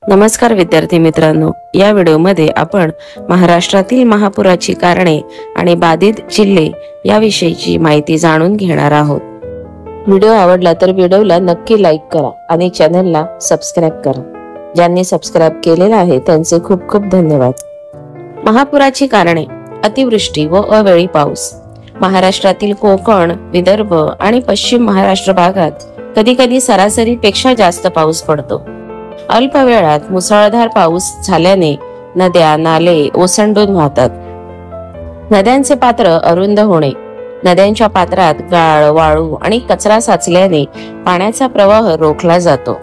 नमस्कार विद्यार्थी मित्रांनो, या व्हिडिओमध्ये आपण महाराष्ट्रातील महापुराची कारणे आणि बाधित जिल्हे याविषयीची माहिती जाणून घेणार आहोत। व्हिडिओ आवडला तर व्हिडिओला नक्की लाईक करा आणि चॅनलला सबस्क्राइब करा। ज्यांनी सबस्क्राइब केलेले आहे त्यांचे खूप खूप धन्यवाद। महापुराची कारणे: अतिवृष्टी व अवेळी पाऊस। महाराष्ट्रातील कोकण, विदर्भ आणि पश्चिम महाराष्ट्र भागात कधी कधी सरासरीपेक्षा जास्त पाऊस पडतो। अल्प वेळात मुसळधार पाऊस झाल्याने नद्या नाले ओसंडून वाहतात। नद्यांचे पात्र अरुंद होणे, नद्यांच्या पात्रात गाळ, वाळू आणि कचरा साचल्याने पाण्याचा प्रवाह रोखला जातो।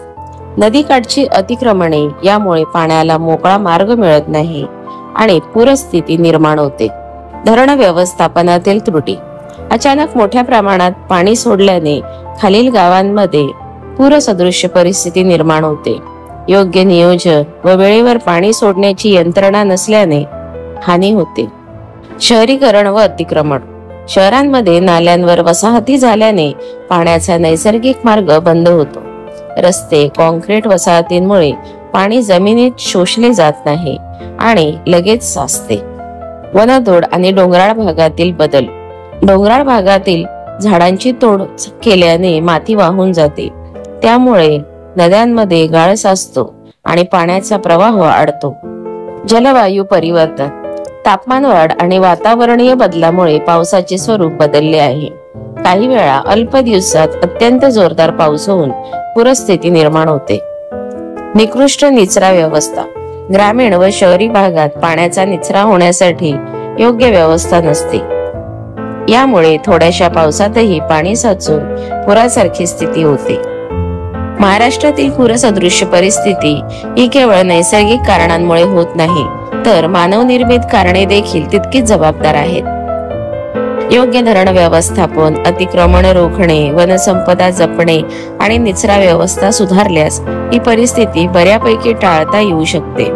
नदीकाठची अतिक्रमणे, यामुळे पाण्याला मोकळा मार्ग मिळत नाही आणि पूरस्थिती निर्माण होते। धरण व्यवस्थापनातील त्रुटी: अचानक मोठ्या प्रमाणात पाणी सोडल्याने खालील गावांमध्ये पूरसदृश्य परिस्थिती निर्माण होते। योग्य नियोजन व वेळेवर पाणी सोडण्याची यंत्रणा नसल्याने हानी होते। शहरीकरण व अतिक्रमण: शहरांमध्ये नाल्यांवर वसाहती झाल्याने पाण्याचा नैसर्गिक मार्ग बंद होतो। रस्ते, कॉन्क्रीट वसाहतींमुळे पाणी जमिनीत शोषले जात नाही आणि लगेच साचते। वनतोड आणि डोंगराळ भागातील बदल: डोंगराळ भागातील झाडांची तोड केल्याने माती वाहून जाते, त्यामुळे नद्यांमध्ये गाळ साचतो आणि पाण्याचा प्रवाह अडतो। जलवायू परिवर्तन: तापमान वाढ आणि वातावरणीय बदलामुळे पावसाचे स्वरूप बदलले आहे। काही वेळा अल्प दिवसात अत्यंत जोरदार पाऊस होऊन पूरस्थिती निर्माण होते। निकृष्ट निचरा व्यवस्था: ग्रामीण व शहरी भागात पाण्याचा निचरा होण्यासाठी योग्य व्यवस्था नसते, यामुळे थोड्याशा पावसातही पाणी साचून पुरासारखी स्थिती होते। महाराष्ट्रातील पूरसदृश्य परिस्थिती ही केवळ नैसर्गिक कारणांमुळे होत नाही, तर मानवनिर्मित कारणे देखील तितकीच जबाबदार आहेत। योग्य धरण व्यवस्थापन, अतिक्रमण रोखणे, वनसंपदा जपणे आणि निचरा व्यवस्था सुधारल्यास ही परिस्थिती बऱ्यापैकी टाळता येऊ शकते।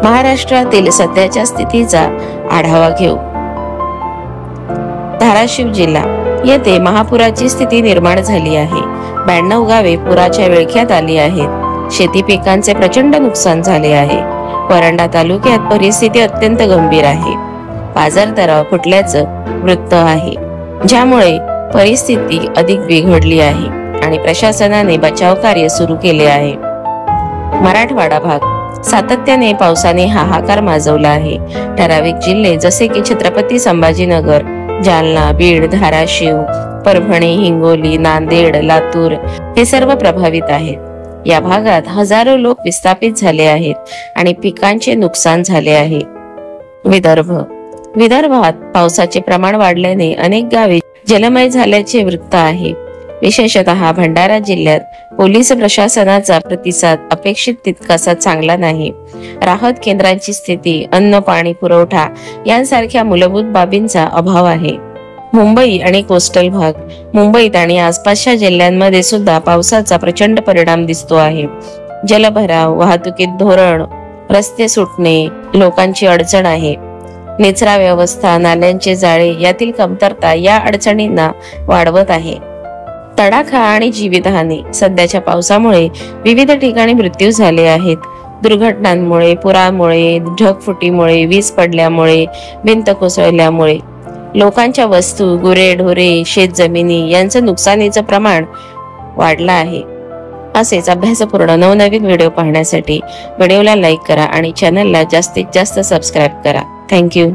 महाराष्ट्रातील सध्याच्या स्थितीचा आढावा घेऊ। धाराशिव जिल्हा येथे महापुराची स्थिती निर्माण झाली आहे। 92 गावे पुराच्या विळख्यात आली आहेत। शेती पिकांचे प्रचंड नुकसान झाले आहे। परंडा तालुक्यात परिस्थिती अत्यंत गंभीर आहे। बाजार तलाव फुटल्याचं वृत्त आहे, ज्यामुळे परिस्थिती अधिक बिघडली आहे आणि प्रशासनाने बचाव कार्य सुरू केले आहे। मराठवाडा भाग: सातत्याने पावसाने हाहाकार माजवला आहे। ठराविक जिल्हे जसे की छत्रपती संभाजीनगर, जालना, बीड, धाराशिव, परभणी, हिंगोली, नांदेड, लातूर हे सर्व प्रभावित आहेत। या भागात हजारो लोक विस्थापित झाले आहेत आणि पिकांचे नुकसान झाले आहे। विदर्भात पावसाचे प्रमाण वाढल्याने अनेक गावे जलमय झाल्याचे वृत्त आहे। विशेषतः भंडारा जिल्ह्यात पोलीस प्रशासनाचा प्रतिसाद अपेक्षित तितकासा चांगला नाही। राहत केंद्रांची स्थिती, अन्न पाणी पुरवठा यांसारख्या मूलभूत बाबींचा अभाव आहे। मुंबई आणि कोस्टल भाग: मुंबईत आणि आसपासच्या जिल्ह्यांमध्ये सुद्धा पावसाचा प्रचंड परिणाम दिसतो आहे। जलभराव, वाहतुकीत धोरण, रस्ते सुटणे, लोकांची अडचण आहे। निचरा व्यवस्था, नाल्यांचे जाळे यातील कमतरता या अडचणींना वाढवत आहे। तडाखा आणि जीवितहानी: सध्याच्या पावसामुळे विविध ठिकाणी मृत्यू झाले आहेत। दुर्घटनांमुळे, पुरामुळे, ढगफुटीमुळे, वीज पडल्यामुळे, भिंत कोसळल्यामुळे लोकांच्या वस्तू, गुरेढोरे, शेतजमिनी यांचं नुकसानीचं प्रमाण वाढलं आहे। असेच अभ्यासपूर्ण नवनवीन व्हिडिओ पाहण्यासाठी व्हिडिओला लाईक करा आणि चॅनलला जास्तीत जास्त सबस्क्राइब करा। थँक्यू।